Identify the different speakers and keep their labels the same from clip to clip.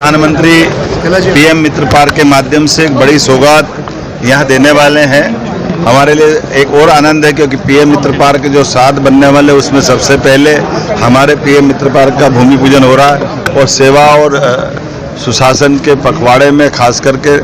Speaker 1: प्रधानमंत्री पीएम मित्र पार्क के माध्यम से एक बड़ी सौगात यहाँ देने वाले हैं। हमारे लिए एक और आनंद है क्योंकि पीएम मित्र पार्क जो 7 बनने वाले उसमें सबसे पहले हमारे पीएम मित्र पार्क का भूमि पूजन हो रहा है और सेवा और सुशासन के पखवाड़े में खास करके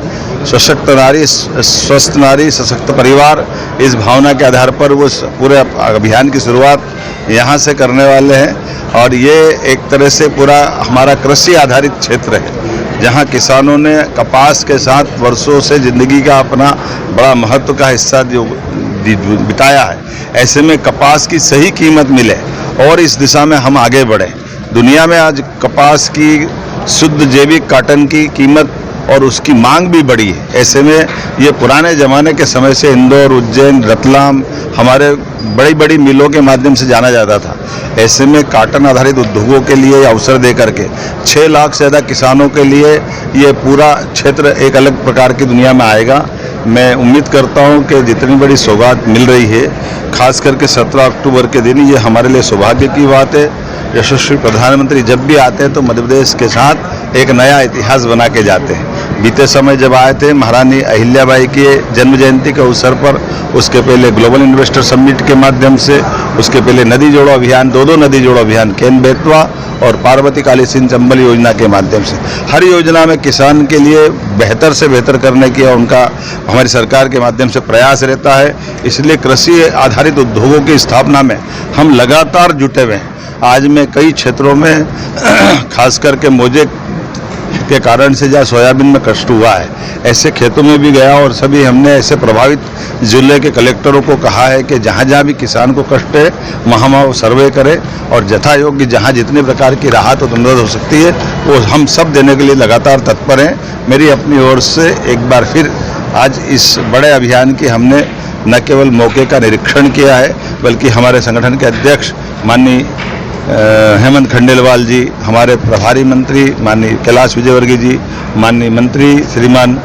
Speaker 1: सशक्त नारी, स्वस्थ नारी, सशक्त परिवार, इस भावना के आधार पर वो पूरे अभियान की शुरुआत यहाँ से करने वाले हैं। और ये एक तरह से पूरा हमारा कृषि आधारित क्षेत्र है जहाँ किसानों ने कपास के साथ वर्षों से ज़िंदगी का अपना बड़ा महत्व का हिस्सा जो बिताया है। ऐसे में कपास की सही कीमत मिले और इस दिशा में हम आगे बढ़ें। दुनिया में आज कपास की शुद्ध जैविक कॉटन की कीमत और उसकी मांग भी बढ़ी है। ऐसे में ये पुराने ज़माने के समय से इंदौर, उज्जैन, रतलाम हमारे बड़ी बड़ी मिलों के माध्यम से जाना जाता था। ऐसे में कॉटन आधारित उद्योगों के लिए अवसर दे करके 6 लाख से ज़्यादा किसानों के लिए ये पूरा क्षेत्र एक अलग प्रकार की दुनिया में आएगा। मैं उम्मीद करता हूँ कि जितनी बड़ी सौगात मिल रही है, खास करके 17 अक्टूबर के दिन, ये हमारे लिए सौभाग्य की बात है। यशस्वी प्रधानमंत्री जब भी आते हैं तो मध्य प्रदेश के साथ एक नया इतिहास बना के जाते हैं। बीते समय जब आए थे महारानी अहिल्याबाई के जन्म जयंती के अवसर पर, उसके पहले ग्लोबल इन्वेस्टर समिट के माध्यम से, उसके पहले नदी जोड़ो अभियान, 2 नदी जोड़ो अभियान, केन बेतवा और पार्वती काली सिंध चंबल योजना के माध्यम से, हर योजना में किसान के लिए बेहतर से बेहतर करने की उनका हमारी सरकार के माध्यम से प्रयास रहता है। इसलिए कृषि आधारित उद्योगों की स्थापना में हम लगातार जुटे हुए हैं। आज मैं कई क्षेत्रों में खास करके मोजे के कारण से जहाँ सोयाबीन में कष्ट हुआ है, ऐसे खेतों में भी गया और सभी हमने ऐसे प्रभावित जिले के कलेक्टरों को कहा है कि जहाँ जहाँ भी किसान को कष्ट है वहाँ वो सर्वे करे और यथा योग्य जहाँ जितने प्रकार की राहत और मदद हो सकती है वो हम सब देने के लिए लगातार तत्पर हैं। मेरी अपनी ओर से एक बार फिर आज इस बड़े अभियान की हमने न केवल मौके का निरीक्षण किया है बल्कि हमारे संगठन के अध्यक्ष माननीय हेमंत खंडेलवाल जी, हमारे प्रभारी मंत्री माननीय कैलाश विजयवर्गीय जी, माननीय मंत्री श्रीमान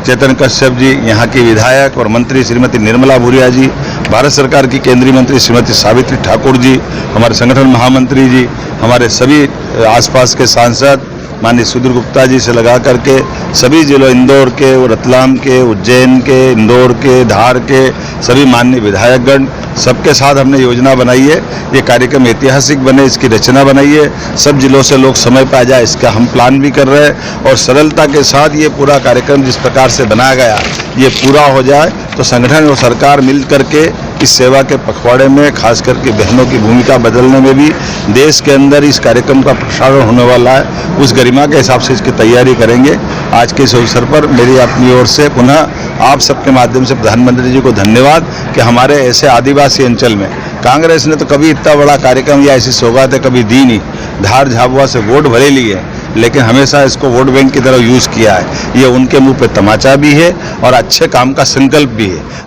Speaker 1: चेतन कश्यप जी, यहाँ की विधायक और मंत्री श्रीमती निर्मला भूरिया जी, भारत सरकार की केंद्रीय मंत्री श्रीमती सावित्री ठाकुर जी, हमारे संगठन महामंत्री जी, हमारे सभी आसपास के सांसद माननीय सुधीर गुप्ता जी से लगा करके सभी जिलों, इंदौर के, रतलाम के, उज्जैन के, इंदौर के, धार के सभी माननीय विधायकगण, सबके साथ हमने योजना बनाई है। ये कार्यक्रम ऐतिहासिक बने, इसकी रचना बनाई है। सब जिलों से लोग समय पर आ जाए, इसका हम प्लान भी कर रहे हैं और सरलता के साथ ये पूरा कार्यक्रम जिस प्रकार से बनाया गया ये पूरा हो जाए तो संगठन और सरकार मिल करके इस सेवा के पखवाड़े में खास करके बहनों की भूमिका बदलने में भी देश के अंदर इस कार्यक्रम का प्रसारण होने वाला है, उस गरिमा के हिसाब से इसकी तैयारी करेंगे। आज के इस अवसर पर मेरी अपनी ओर से पुनः आप सबके माध्यम से प्रधानमंत्री जी को धन्यवाद कि हमारे ऐसे आदिवासी अंचल में कांग्रेस ने तो कभी इतना बड़ा कार्यक्रम या ऐसी सौगातें कभी दी नहीं। धार झाबुआ से वोट भले लिए लेकिन हमेशा इसको वोट बैंक की तरह यूज़ किया है। ये उनके मुंह पे तमाचा भी है और अच्छे काम का संकल्प भी है।